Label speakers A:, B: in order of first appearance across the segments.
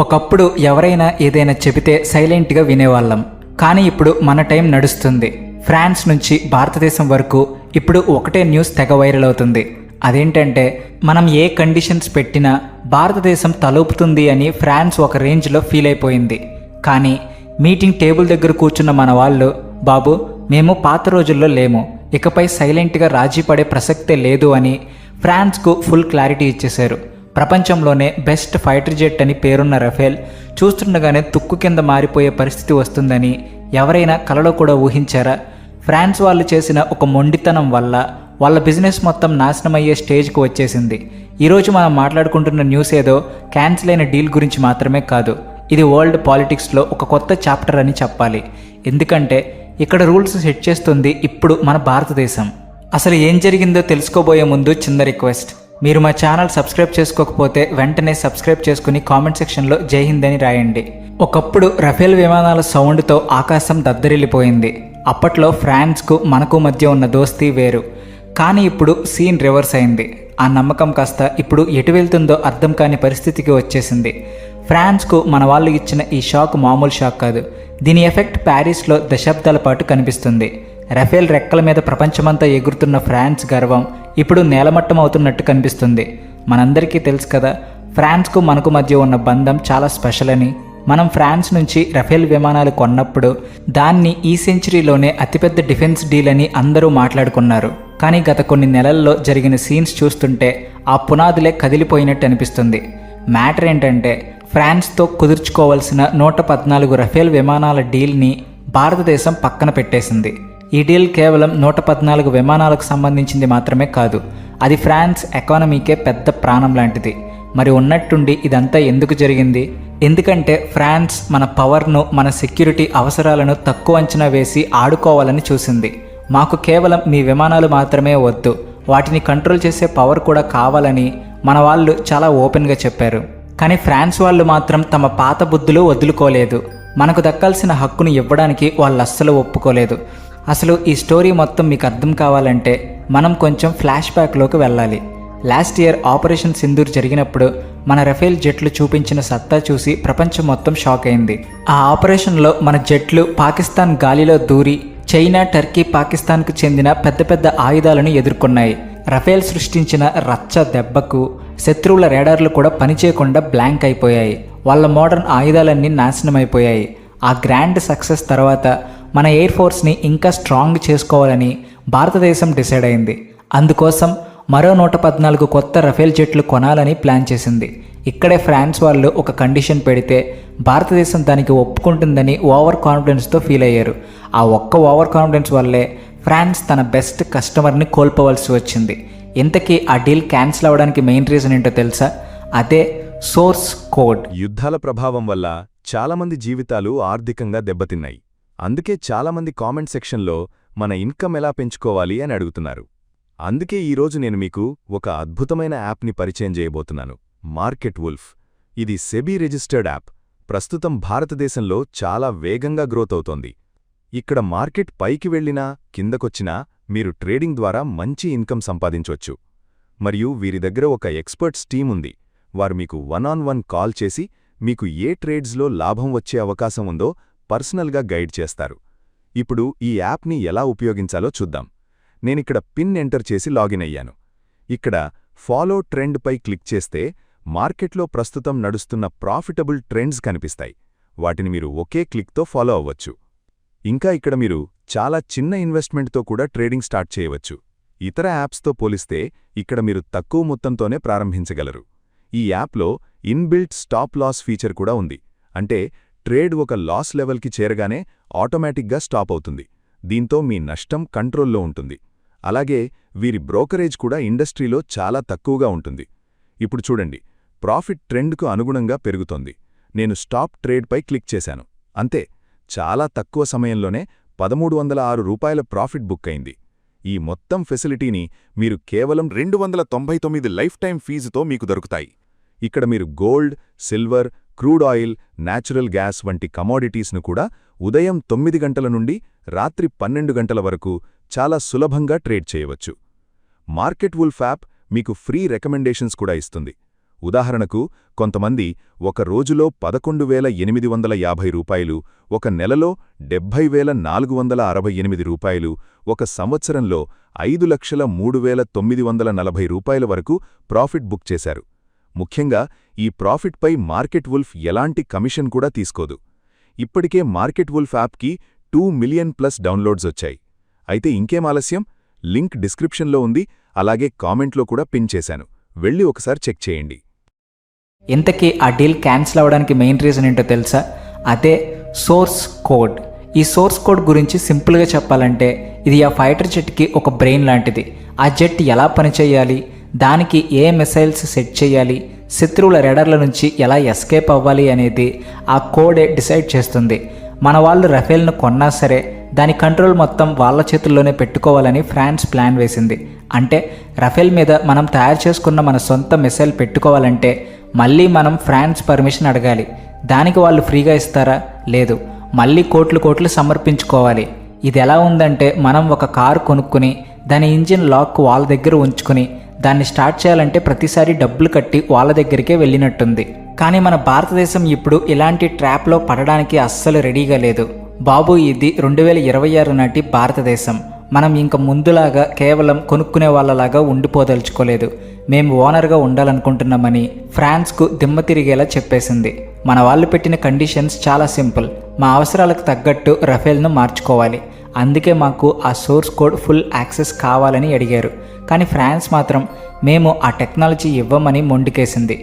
A: ఒకప్పుడు ఎవరైనా ఏదైనా చెబితే సైలెంట్గా వినేవాళ్ళం. కానీ ఇప్పుడు మన టైం నడుస్తుంది. ఫ్రాన్స్ నుంచి భారతదేశం వరకు ఇప్పుడు ఒకటే న్యూస్ తెగ వైరల్ అవుతుంది. అదేంటంటే మనం ఏ కండిషన్స్ పెట్టినా భారతదేశం తలూపుతుంది అని ఫ్రాన్స్ ఒక రేంజ్లో ఫీల్ అయిపోయింది. కానీ మీటింగ్ టేబుల్ దగ్గర కూర్చున్న మన వాళ్ళు, బాబు మేము పాత రోజుల్లో లేము, ఇకపై సైలెంట్గా రాజీ పడే ప్రసక్తే లేదు అని ఫ్రాన్స్కు ఫుల్ క్లారిటీ ఇచ్చేశారు. ప్రపంచంలోనే బెస్ట్ ఫైటర్ జెట్ అని పేరున్న రఫేల్ చూస్తుండగానే తుక్కు కింద మారిపోయే పరిస్థితి వస్తుందని ఎవరైనా కలలో కూడా ఊహించారా? ఫ్రాన్స్ వాళ్ళు చేసిన ఒక మొండితనం వల్ల వాళ్ళ బిజినెస్ మొత్తం నాశనం అయ్యే స్టేజ్కి వచ్చేసింది. ఈరోజు మనం మాట్లాడుకుంటున్న న్యూస్ ఏదో క్యాన్సిల్ అయిన డీల్ గురించి మాత్రమే కాదు, ఇది వరల్డ్ పాలిటిక్స్లో ఒక కొత్త చాప్టర్ అని చెప్పాలి. ఎందుకంటే ఇక్కడ రూల్స్ సెట్ చేస్తుంది ఇప్పుడు మన భారతదేశం. అసలు ఏం జరిగిందో తెలుసుకోబోయే ముందు చిన్న రిక్వెస్ట్, మీరు మా ఛానల్ సబ్స్క్రైబ్ చేసుకోకపోతే వెంటనే సబ్స్క్రైబ్ చేసుకుని కామెంట్ సెక్షన్లో జై హింద్ అని రాయండి. ఒకప్పుడు రఫేల్ విమానాల సౌండ్తో ఆకాశం దద్దరిల్లిపోయింది. అప్పట్లో ఫ్రాన్స్కు మనకు మధ్య ఉన్న దోస్తీ వేరు. కానీ ఇప్పుడు సీన్ రివర్స్ అయింది. ఆ నమ్మకం కాస్త ఇప్పుడు ఎటు వెళ్తుందో అర్థం కాని పరిస్థితికి వచ్చేసింది. ఫ్రాన్స్కు మన వాళ్ళు ఇచ్చిన ఈ షాక్ మామూలు షాక్ కాదు. దీని ఎఫెక్ట్ ప్యారిస్లో దశాబ్దాల పాటు కనిపిస్తుంది. రఫేల్ రెక్కల మీద ప్రపంచమంతా ఎగురుతున్న ఫ్రాన్స్ గర్వం ఇప్పుడు నేలమట్టం అవుతున్నట్టు కనిపిస్తుంది. మనందరికీ తెలుసు కదా, ఫ్రాన్స్కు మనకు మధ్య ఉన్న బంధం చాలా స్పెషల్ అని. మనం ఫ్రాన్స్ నుంచి రఫేల్ విమానాలు కొన్నప్పుడు దాన్ని ఈ సెంచరీలోనే అతిపెద్ద డిఫెన్స్ డీల్ అని అందరూ మాట్లాడుకున్నారు. కానీ గత కొన్ని నెలల్లో జరిగిన సీన్స్ చూస్తుంటే ఆ పునాదులే కదిలిపోయినట్టు అనిపిస్తుంది. మ్యాటర్ ఏంటంటే ఫ్రాన్స్తో కుదుర్చుకోవాల్సిన 114 రఫేల్ విమానాల డీల్ని భారతదేశం పక్కన పెట్టేసింది. ఈ డీల్ కేవలం 114 విమానాలకు సంబంధించింది మాత్రమే కాదు, అది ఫ్రాన్స్ ఎకానమీకే పెద్ద ప్రాణం లాంటిది. మరి ఉన్నట్టుండి ఇదంతా ఎందుకు జరిగింది? ఎందుకంటే ఫ్రాన్స్ మన పవర్ను, మన సెక్యూరిటీ అవసరాలను తక్కువ అంచనా వేసి ఆడుకోవాలని చూసింది. మాకు కేవలం మీ విమానాలు మాత్రమే వద్దు, వాటిని కంట్రోల్ చేసే పవర్ కూడా కావాలని మన వాళ్ళు చాలా ఓపెన్గా చెప్పారు. కానీ ఫ్రాన్స్ వాళ్ళు మాత్రం తమ పాత బుద్ధులు వదులుకోలేదు. మనకు దక్కాల్సిన హక్కును ఇవ్వడానికి వాళ్ళు అస్సలు ఒప్పుకోలేదు. అసలు ఈ స్టోరీ మొత్తం మీకు అర్థం కావాలంటే మనం కొంచెం ఫ్లాష్ బ్యాక్లోకి వెళ్ళాలి. లాస్ట్ ఇయర్ ఆపరేషన్ సింధూర్ జరిగినప్పుడు మన రఫేల్ జెట్లు చూపించిన సత్తా చూసి ప్రపంచం మొత్తం షాక్ అయింది. ఆ ఆపరేషన్లో మన జెట్లు పాకిస్తాన్ గాలిలో దూరి చైనా, టర్కీ, పాకిస్తాన్కు చెందిన పెద్ద పెద్ద ఆయుధాలను ఎదుర్కొన్నాయి. రఫేల్ సృష్టించిన రచ్చ దెబ్బకు శత్రువుల రేడార్లు కూడా పనిచేయకుండా బ్లాంక్ అయిపోయాయి. వాళ్ళ మోడర్న్ ఆయుధాలన్నీ నాశనం అయిపోయాయి. ఆ గ్రాండ్ సక్సెస్ తర్వాత మన ఎయిర్ ఫోర్స్ని ఇంకా స్ట్రాంగ్ చేసుకోవాలని భారతదేశం డిసైడ్ అయింది. అందుకోసం మరో 114 కొత్త రఫేల్ జెట్లు కొనాలని ప్లాన్ చేసింది. ఇక్కడే ఫ్రాన్స్ వాళ్ళు ఒక కండిషన్ పెడితే భారతదేశం దానికి ఒప్పుకుంటుందని ఓవర్ కాన్ఫిడెన్స్తో ఫీల్ అయ్యారు. ఆ ఒక్క ఓవర్ కాన్ఫిడెన్స్ వల్లే ఫ్రాన్స్ తన బెస్ట్ కస్టమర్ని కోల్పోవలసి వచ్చింది. ఇంతకీ ఆ డీల్ క్యాన్సిల్ అవ్వడానికి మెయిన్ రీజన్ ఏంటో తెలుసా? అదే సోర్స్ కోడ్.
B: యుద్ధాల ప్రభావం వల్ల చాలామంది జీవితాలు ఆర్థికంగా దెబ్బతిన్నాయి. అందుకే చాలామంది కామెంట్ సెక్షన్లో మన ఇన్కమ్ ఎలా పెంచుకోవాలి అని అడుగుతున్నారు. అందుకే ఈరోజు నేను మీకు ఒక అద్భుతమైన యాప్ని పరిచయం చేయబోతున్నాను, మార్కెట్ వుల్ఫ్. ఇది సెబీ రిజిస్టర్డ్ యాప్. ప్రస్తుతం భారతదేశంలో చాలా వేగంగా గ్రోత్ అవుతోంది. ఇక్కడ మార్కెట్ పైకి వెళ్లినా కిందకొచ్చినా మీరు ట్రేడింగ్ ద్వారా మంచి ఇన్కమ్ సంపాదించొచ్చు. మరియు వీరి దగ్గర ఒక ఎక్స్పర్ట్స్ టీమ్ ఉంది. వారు మీకు 1-on-1 కాల్ చేసి మీకు ఏ ట్రేడ్స్లో లాభం వచ్చే అవకాశం ఉందో పర్సనల్గా గైడ్ చేస్తారు. ఇప్పుడు ఈ యాప్ని ఎలా ఉపయోగించాలో చూద్దాం. నేనిక్కడ పిన్ ఎంటర్ చేసి లాగిన్ అయ్యాను. ఇక్కడ ఫాలో ట్రెండ్ పై క్లిక్ చేస్తే మార్కెట్లో ప్రస్తుతం నడుస్తున్న ప్రాఫిటబుల్ ట్రెండ్స్ కనిపిస్తాయి. వాటిని మీరు ఒకే క్లిక్తో ఫాలో అవ్వచ్చు. ఇంకా ఇక్కడ మీరు చాలా చిన్న ఇన్వెస్ట్మెంట్తో కూడా ట్రేడింగ్ స్టార్ట్ చేయవచ్చు. ఇతర యాప్స్తో పోలిస్తే ఇక్కడ మీరు తక్కువ మొత్తంతోనే ప్రారంభించగలరు. ఈ యాప్లో ఇన్బిల్ట్ స్టాప్ లాస్ ఫీచర్ కూడా ఉంది. అంటే ట్రేడ్ ఒక లాస్ లెవెల్కి చేరగానే ఆటోమేటిక్గా స్టాప్ అవుతుంది. దీంతో మీ నష్టం కంట్రోల్లో ఉంటుంది. అలాగే వీరి బ్రోకరేజ్ కూడా ఇండస్ట్రీలో చాలా తక్కువగా ఉంటుంది. ఇప్పుడు చూడండి, ప్రాఫిట్ ట్రెండ్కు అనుగుణంగా పెరుగుతోంది. నేను స్టాప్ ట్రేడ్పై క్లిక్ చేశాను. అంతే, చాలా తక్కువ సమయంలోనే 1306 రూపాయల ప్రాఫిట్ బుక్ అయింది. ఈ మొత్తం ఫెసిలిటీని మీరు కేవలం 299 లైఫ్ టైం ఫీజుతో మీకు దొరుకుతాయి. ఇక్కడ మీరు gold, silver, crude oil, natural gas వంటి కమోడిటీస్ను కూడా ఉదయం 9 గంటల నుండి రాత్రి 12 గంటల వరకు చాలా సులభంగా ట్రేడ్ చేయవచ్చు. మార్కెట్ వుల్ఫ్ యాప్ మీకు ఫ్రీ రికమెండేషన్స్ కూడా ఇస్తుంది. ఉదాహరణకు కొంతమంది ఒక రోజులో 11,850 రూపాయలు, ఒక నెలలో 70,468 రూపాయలు, ఒక సంవత్సరంలో 5,03,940 రూపాయల వరకు ప్రాఫిట్ బుక్ చేశారు. ముఖ్యంగా ఈ ప్రాఫిట్పై మార్కెట్ వుల్ఫ్ ఎలాంటి కమిషన్ కూడా తీసుకోదు. ఇప్పటికే మార్కెట్ వుల్ఫ్ యాప్కి 2 మిలియన్ ప్లస్ డౌన్లోడ్స్ వచ్చాయి. అయితే ఇంకేం ఆలస్యం? లింక్ డిస్క్రిప్షన్లో ఉంది, అలాగే కామెంట్లో కూడా పిన్ చేశాను. వెళ్ళి ఒకసారి చెక్ చేయండి.
A: ఇంతకీ ఆ డీల్ క్యాన్సిల్ అవ్వడానికి మెయిన్ రీజన్ ఏంటో తెలుసా? అదే సోర్స్ కోడ్. ఈ సోర్స్ కోడ్ గురించి సింపుల్గా చెప్పాలంటే ఇది ఆ ఫైటర్ జెట్కి ఒక బ్రెయిన్ లాంటిది. ఆ జెట్ ఎలా పనిచేయాలి, దానికి ఏ మిసైల్స్ సెట్ చేయాలి, శత్రువుల రెడర్ల నుంచి ఎలా ఎస్కేప్ అవ్వాలి అనేది ఆ కోడే డిసైడ్ చేస్తుంది. మన వాళ్ళు రఫేల్ను కొన్నా సరే దాని కంట్రోల్ మొత్తం వాళ్ళ చేతుల్లోనే పెట్టుకోవాలని ఫ్రాన్స్ ప్లాన్ వేసింది. అంటే రఫేల్ మీద మనం తయారు చేసుకున్న మన సొంత మిసైల్ పెట్టుకోవాలంటే మళ్ళీ మనం ఫ్రాన్స్ పర్మిషన్ అడగాలి. దానికి వాళ్ళు ఫ్రీగా ఇస్తారా? లేదు, మళ్ళీ కోట్లు సమర్పించుకోవాలి. ఇది ఎలా ఉందంటే మనం ఒక కారు కొనుక్కుని దాని ఇంజిన్ లాక్ వాళ్ళ దగ్గర ఉంచుకుని దాన్ని స్టార్ట్ చేయాలంటే ప్రతిసారి డబ్బులు కట్టి వాళ్ళ దగ్గరికే వెళ్ళినట్టుంది. కానీ మన భారతదేశం ఇప్పుడు ఇలాంటి ట్రాప్లో పడడానికి అస్సలు రెడీగా లేదు బాబు. ఇది 2026 నాటి భారతదేశం. మనం ఇంక ముందులాగా కేవలం కొనుక్కునే వాళ్ళలాగా ఉండిపోదలుచుకోలేదు. మేము ఓనర్గా ఉండాలనుకుంటున్నామని ఫ్రాన్స్కు దిమ్మ తిరిగేలా చెప్పేసింది. మన వాళ్ళు పెట్టిన కండిషన్స్ చాలా సింపుల్. మా అవసరాలకు తగ్గట్టు రఫేల్ను మార్చుకోవాలి. అందుకే మాకు ఆ సోర్స్ కోడ్ ఫుల్ యాక్సెస్ కావాలని అడిగారు. కానీ ఫ్రాన్స్ మాత్రం మేము ఆ టెక్నాలజీ ఇవ్వమని మొండికేసింది.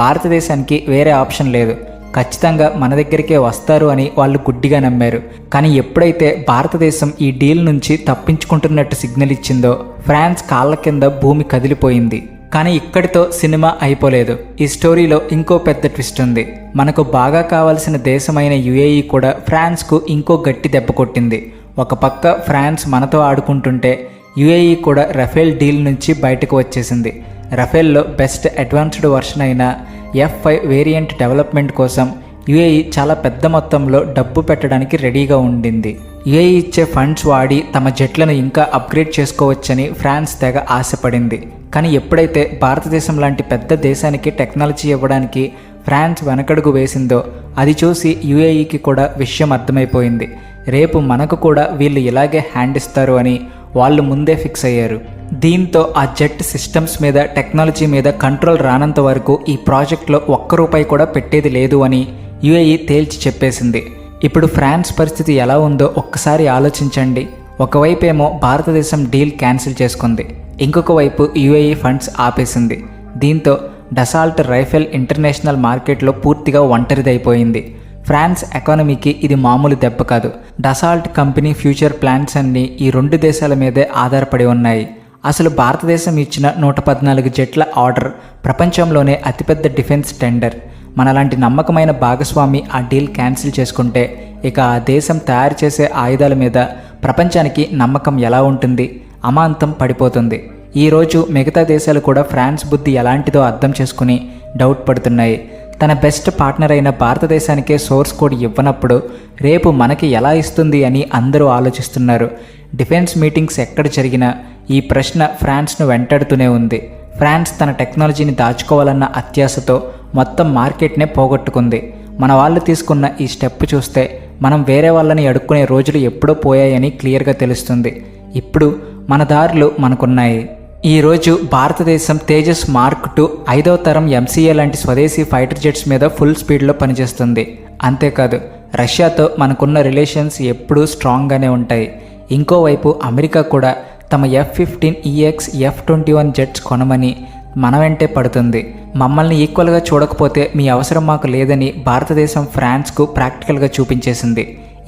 A: భారతదేశానికి వేరే ఆప్షన్ లేదు, ఖచ్చితంగా మన దగ్గరికే వస్తారు అని వాళ్ళు గుడ్డిగా నమ్మారు. కానీ ఎప్పుడైతే భారతదేశం ఈ డీల్ నుంచి తప్పించుకుంటున్నట్టు సిగ్నల్ ఇచ్చిందో ఫ్రాన్స్ కాళ్ళ కింద భూమి కదిలిపోయింది. కానీ ఇక్కడితో సినిమా అయిపోలేదు. ఈ స్టోరీలో ఇంకో పెద్ద ట్విస్ట్ ఉంది. మనకు బాగా కావాల్సిన దేశమైన యుఏఈ కూడా ఫ్రాన్స్కు ఇంకో గట్టి దెబ్బ కొట్టింది. ఒక పక్క ఫ్రాన్స్ మనతో ఆడుకుంటుంటే యుఏఈ కూడా రఫేల్ డీల్ నుంచి బయటకు వచ్చేసింది. రఫేల్లో బెస్ట్ అడ్వాన్స్డ్ వర్షన్ అయిన F5 వేరియంట్ డెవలప్మెంట్ కోసం యుఏఈ చాలా పెద్ద మొత్తంలో డబ్బు పెట్టడానికి రెడీగా ఉండింది. యుఏఈ ఇచ్చే ఫండ్స్ వాడి తమ జెట్లను ఇంకా అప్గ్రేడ్ చేసుకోవచ్చని ఫ్రాన్స్ తెగ ఆశపడింది. కానీ ఎప్పుడైతే భారతదేశం లాంటి పెద్ద దేశానికి టెక్నాలజీ ఇవ్వడానికి ఫ్రాన్స్ వెనకడుగు వేసిందో అది చూసి యుఏఈకి కూడా విషయం అర్థమైపోయింది. రేపు మనకు కూడా వీళ్ళు ఇలాగే హ్యాండ్ ఇస్తారు అని వాళ్ళు ముందే ఫిక్స్ అయ్యారు. దీంతో ఆ జెట్ సిస్టమ్స్ మీద టెక్నాలజీ మీద కంట్రోల్ రానంత వరకు ఈ ప్రాజెక్ట్లో ₹1 కూడా పెట్టేది లేదు అని యుఏఈ తేల్చి చెప్పేసింది. ఇప్పుడు ఫ్రాన్స్ పరిస్థితి ఎలా ఉందో ఒక్కసారి ఆలోచించండి. ఒకవైపేమో భారతదేశం డీల్ క్యాన్సిల్ చేసుకుంది, ఇంకొక వైపు యుఏఈ ఫండ్స్ ఆపేసింది. దీంతో డసాల్ట్ రైఫెల్ ఇంటర్నేషనల్ మార్కెట్లో పూర్తిగా ఒంటరిదైపోయింది. ఫ్రాన్స్ ఎకానమీకి ఇది మామూలు దెబ్బ కాదు. డసాల్ట్ కంపెనీ ఫ్యూచర్ ప్లాన్స్ అన్నీ ఈ 2 దేశాల మీదే ఆధారపడి ఉన్నాయి. అసలు భారతదేశం ఇచ్చిన 114 జెట్ల ఆర్డర్ ప్రపంచంలోనే అతిపెద్ద డిఫెన్స్ టెండర్. మనలాంటి నమ్మకమైన భాగస్వామి ఆ డీల్ క్యాన్సిల్ చేసుకుంటే ఇక ఆ దేశం తయారు చేసే ఆయుధాల మీద ప్రపంచానికి నమ్మకం ఎలా ఉంటుంది? అమాంతం పడిపోతుంది. ఈరోజు మిగతా దేశాలు కూడా ఫ్రాన్స్ బుద్ధి ఎలాంటిదో అర్థం చేసుకుని డౌట్ పడుతున్నాయి. తన బెస్ట్ పార్ట్నర్ అయిన భారతదేశానికే సోర్స్ కోడ్ ఇవ్వనప్పుడు రేపు మనకి ఎలా ఇస్తుంది అని అందరూ ఆలోచిస్తున్నారు. డిఫెన్స్ మీటింగ్స్ ఎక్కడ జరిగినా ఈ ప్రశ్న ఫ్రాన్స్ను వెంటాడుతూనే ఉంది. ఫ్రాన్స్ తన టెక్నాలజీని దాచుకోవాలన్న అత్యాశతో మొత్తం మార్కెట్నే పోగొట్టుకుంది. మన వాళ్ళు తీసుకున్న ఈ స్టెప్ చూస్తే మనం వేరే వాళ్ళని అడుక్కునే రోజులు ఎప్పుడో పోయాయని క్లియర్గా తెలుస్తుంది. ఇప్పుడు మన దారులు మనకున్నాయి. ఈరోజు భారతదేశం తేజస్ మార్క్ 2 5వ తరం MCA లాంటి స్వదేశీ ఫైటర్ జెట్స్ మీద ఫుల్ స్పీడ్లో పనిచేస్తుంది. అంతేకాదు రష్యాతో మనకున్న రిలేషన్స్ ఎప్పుడూ స్ట్రాంగ్గానే ఉంటాయి. ఇంకోవైపు అమెరికా కూడా తమ F-15EX F-21 జెట్స్ కొనమని మన వెంటే పడుతుంది. మమ్మల్ని ఈక్వల్గా చూడకపోతే మీ అవసరం మాకు లేదని భారతదేశం ఫ్రాన్స్కు ప్రాక్టికల్గా చూపించేసింది.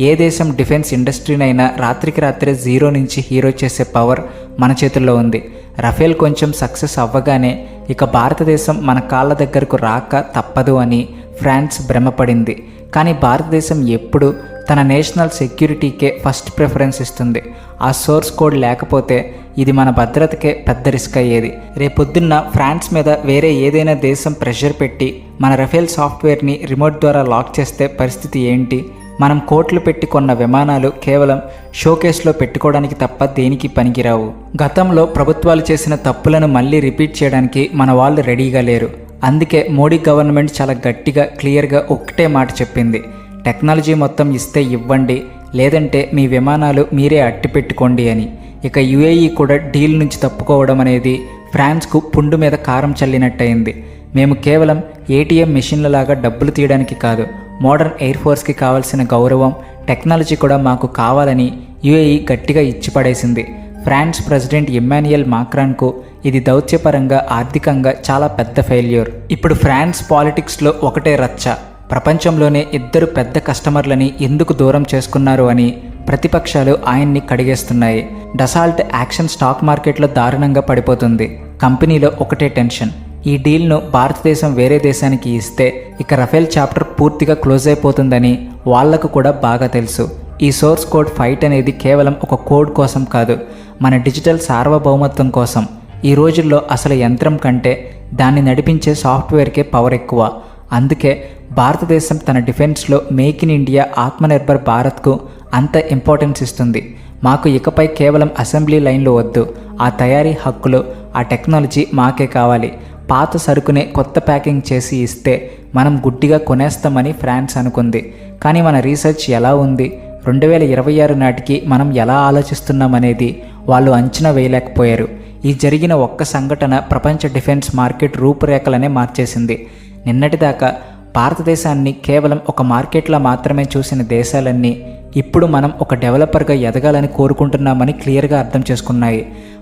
A: ఏ దేశం డిఫెన్స్ ఇండస్ట్రీనైనా రాత్రికి రాత్రే జీరో నుంచి హీరో చేసే పవర్ మన చేతుల్లో ఉంది. రఫేల్ కొంచెం సక్సెస్ అవ్వగానే ఇక భారతదేశం మన కాళ్ళ దగ్గరకు రాక తప్పదు అని ఫ్రాన్స్ భ్రమపడింది. కానీ భారతదేశం ఎప్పుడు తన నేషనల్ సెక్యూరిటీకే ఫస్ట్ ప్రిఫరెన్స్ ఇస్తుంది. ఆ సోర్స్ కోడ్ లేకపోతే ఇది మన భద్రతకే పెద్ద రిస్క్ అయ్యేది. రేపొద్దున్న ఫ్రాన్స్ మీద వేరే ఏదైనా దేశం ప్రెషర్ పెట్టి మన రఫేల్ సాఫ్ట్వేర్ని రిమోట్ ద్వారా లాక్ చేస్తే పరిస్థితి ఏంటి? మనం కోట్లు పెట్టి కొన్న విమానాలు కేవలం షోకేస్లో పెట్టుకోవడానికి తప్ప దేనికి పనికిరావు. గతంలో ప్రభుత్వాలు చేసిన తప్పులను మళ్ళీ రిపీట్ చేయడానికి మన వాళ్ళు రెడీగా లేరు. అందుకే మోడీ గవర్నమెంట్ చాలా గట్టిగా క్లియర్గా ఒకటే మాట చెప్పింది, టెక్నాలజీ మొత్తం ఇస్తే ఇవ్వండి, లేదంటే మీ విమానాలు మీరే అట్టిపెట్టుకోండి అని. ఇక యుఏఈ కూడా డీల్ నుంచి తప్పుకోవడం అనేది ఫ్రాన్స్కు పుండు మీద కారం చల్లినట్టయింది. మేము కేవలం ఏటీఎం మెషిన్లలాగా డబ్బులు తీయడానికి కాదు, మోడర్న్ ఎయిర్ ఫోర్స్కి కావాల్సిన గౌరవం, టెక్నాలజీ కూడా మాకు కావాలని యుఏఈ గట్టిగా ఇచ్చిపడేసింది. ఫ్రాన్స్ ప్రెసిడెంట్ ఇమ్మాన్యుయల్ మాక్రాన్కు ఇది దౌత్యపరంగా ఆర్థికంగా చాలా పెద్ద ఫెయిల్యూర్. ఇప్పుడు ఫ్రాన్స్ పాలిటిక్స్లో ఒకటే రచ్చ, ప్రపంచంలోనే ఇద్దరు పెద్ద కస్టమర్లని ఎందుకు దూరం చేసుకున్నారు అని ప్రతిపక్షాలు ఆయన్ని కడిగేస్తున్నాయి. డసాల్ట్ యాక్షన్ స్టాక్ మార్కెట్లో దారుణంగా పడిపోతుంది. కంపెనీలో ఒకటే టెన్షన్, ఈ డీల్ను భారతదేశం వేరే దేశానికి ఇస్తే ఇక రఫేల్ చాప్టర్ పూర్తిగా క్లోజ్ అయిపోతుందని వాళ్లకు కూడా బాగా తెలుసు. ఈ సోర్స్ కోడ్ ఫైట్ అనేది కేవలం ఒక కోడ్ కోసం కాదు, మన డిజిటల్ సార్వభౌమత్వం కోసం. ఈ రోజుల్లో అసలు యంత్రం కంటే దాన్ని నడిపించే సాఫ్ట్వేర్కే పవర్ ఎక్కువ. అందుకే భారతదేశం తన డిఫెన్స్లో మేక్ ఇన్ ఇండియా, ఆత్మనిర్భర్ భారత్కు అంత ఇంపార్టెన్స్ ఇస్తుంది. మాకు ఇకపై కేవలం అసెంబ్లీ లైన్లు వద్దు, ఆ తయారీ హక్కులు, ఆ టెక్నాలజీ మాకే కావాలి. పాత సరుకునే కొత్త ప్యాకింగ్ చేసి ఇస్తే మనం గుడ్డిగా కొనేస్తామని ఫ్రాన్స్ అనుకుంది. కానీ మన రీసెర్చ్ ఎలా ఉంది, 2026 నాటికి మనం ఎలా ఆలోచిస్తున్నామనేది వాళ్ళు అంచనా వేయలేకపోయారు. ఈ జరిగిన ఒక్క సంఘటన ప్రపంచ డిఫెన్స్ మార్కెట్ రూపురేఖలనే మార్చేసింది. నిన్నటిదాకా భారతదేశాన్ని కేవలం ఒక మార్కెట్లా మాత్రమే చూసిన దేశాలన్నీ ఇప్పుడు మనం ఒక డెవలపర్గా ఎదగాలని కోరుకుంటున్నామని క్లియర్గా అర్థం చేసుకున్నాయి.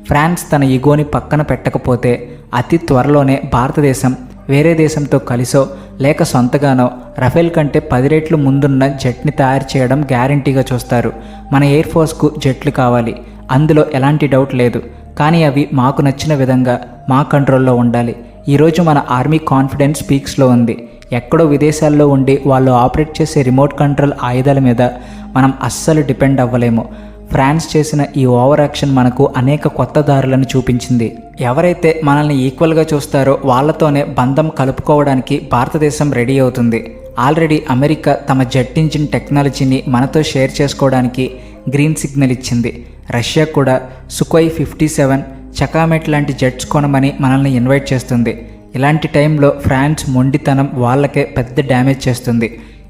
A: ఫ్రాన్స్ తన ఈగోని పక్కన పెట్టకపోతే అతి త్వరలోనే భారతదేశం వేరే దేశంతో కలిసో లేక సొంతగానో రఫేల్ కంటే 10 రెట్లు ముందున్న జెట్ని తయారు చేయడం గ్యారంటీగా చూస్తారు. మన ఎయిర్ ఫోర్స్కు జెట్లు కావాలి, అందులో ఎలాంటి డౌట్ లేదు. కానీ అవి మాకు నచ్చిన విధంగా మా కంట్రోల్లో ఉండాలి. ఈరోజు మన ఆర్మీ కాన్ఫిడెన్స్ పీక్స్లో ఉంది. ఎక్కడో విదేశాల్లో ఉండి వాళ్ళు ఆపరేట్ చేసే రిమోట్ కంట్రోల్ ఆయుధాల మీద మనం అస్సలు డిపెండ్ అవ్వలేము. ఫ్రాన్స్ చేసిన ఈ ఓవర్ యాక్షన్ మనకు అనేక కొత్త దారులను చూపించింది. ఎవరైతే మనల్ని ఈక్వల్గా చూస్తారో వాళ్ళతోనే బంధం కలుపుకోవడానికి భారతదేశం రెడీ అవుతుంది. ఆల్రెడీ అమెరికా తమ జెట్ ఇంజిన్ టెక్నాలజీని మనతో షేర్ చేసుకోవడానికి గ్రీన్ సిగ్నల్ ఇచ్చింది. రష్యా కూడా సుకోయ్ 57, చకామెట్ లాంటి జెట్స్ కొనమని మనల్ని ఇన్వైట్ చేస్తుంది. ఇలాంటి టైంలో ఫ్రాన్స్ మొండితనం వాళ్ళకే పెద్ద డ్యామేజ్ చేస్తుంది.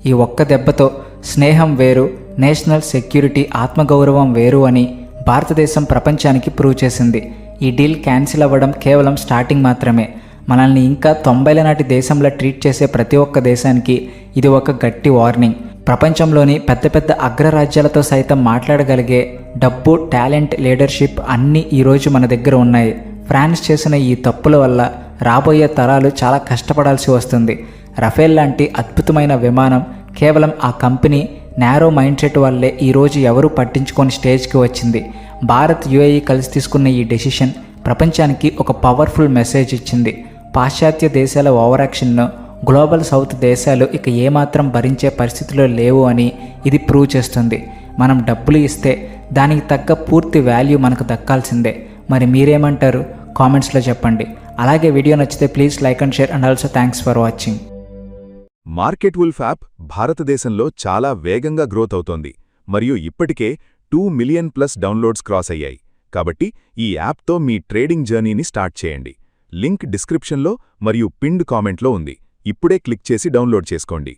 A: ఈ ఒక్క దెబ్బతో స్నేహం వేరు, నేషనల్ సెక్యూరిటీ, ఆత్మగౌరవం వేరు అని భారతదేశం ప్రపంచానికి ప్రూవ్ చేసింది. ఈ డీల్ క్యాన్సిల్ అవ్వడం కేవలం స్టార్టింగ్ మాత్రమే. మనల్ని ఇంకా 90ల నాటి దేశంలో ట్రీట్ చేసే ప్రతి ఒక్క దేశానికి ఇది ఒక గట్టి వార్నింగ్. ప్రపంచంలోని పెద్ద పెద్ద అగ్రరాజ్యాలతో సైతం మాట్లాడగలిగే డబ్బు, టాలెంట్, లీడర్షిప్ అన్నీ ఈరోజు మన దగ్గర ఉన్నాయి. ఫ్రాన్స్ చేసిన ఈ తప్పుల వల్ల రాబోయే తరాలు చాలా కష్టపడాల్సి వస్తుంది. రఫేల్ లాంటి అద్భుతమైన విమానం కేవలం ఆ కంపెనీ నేరో మైండ్ సెట్ వల్లే ఈరోజు ఎవరూ పట్టించుకొని స్టేజ్కి వచ్చింది. భారత్, యుఏఈ కలిసి తీసుకున్న ఈ డెసిషన్ ప్రపంచానికి ఒక పవర్ఫుల్ మెసేజ్ ఇచ్చింది. పాశ్చాత్య దేశాల ఓవర్ యాక్షన్ను గ్లోబల్ సౌత్ దేశాలు ఇక ఏమాత్రం భరించే పరిస్థితిలో లేవు అని ఇది ప్రూవ్ చేస్తుంది. మనం డబ్బులు ఇస్తే దానికి తగ్గ పూర్తి వాల్యూ మనకు దక్కాల్సిందే. మరి మీరేమంటారు? కామెంట్స్లో చెప్పండి. అలాగే వీడియో నచ్చితే please like and share and also thanks for watching.
B: Market wolf app భారతదేశంలో చాలా వేగంగా గ్రోత్ అవుతోంది మరియు ఇప్పటికే 2 మిలియన్ ప్లస్ డౌన్లోడ్స్ క్రాస్ అయ్యాయి. కాబట్టి ఈ యాప్తో మీ ట్రేడింగ్ జర్నీని స్టార్ట్ చేయండి. లింక్ డిస్క్రిప్షన్లో మరియు పిన్డ్ కామెంట్లో ఉంది. ఇప్పుడే క్లిక్ చేసి డౌన్లోడ్ చేసుకోండి.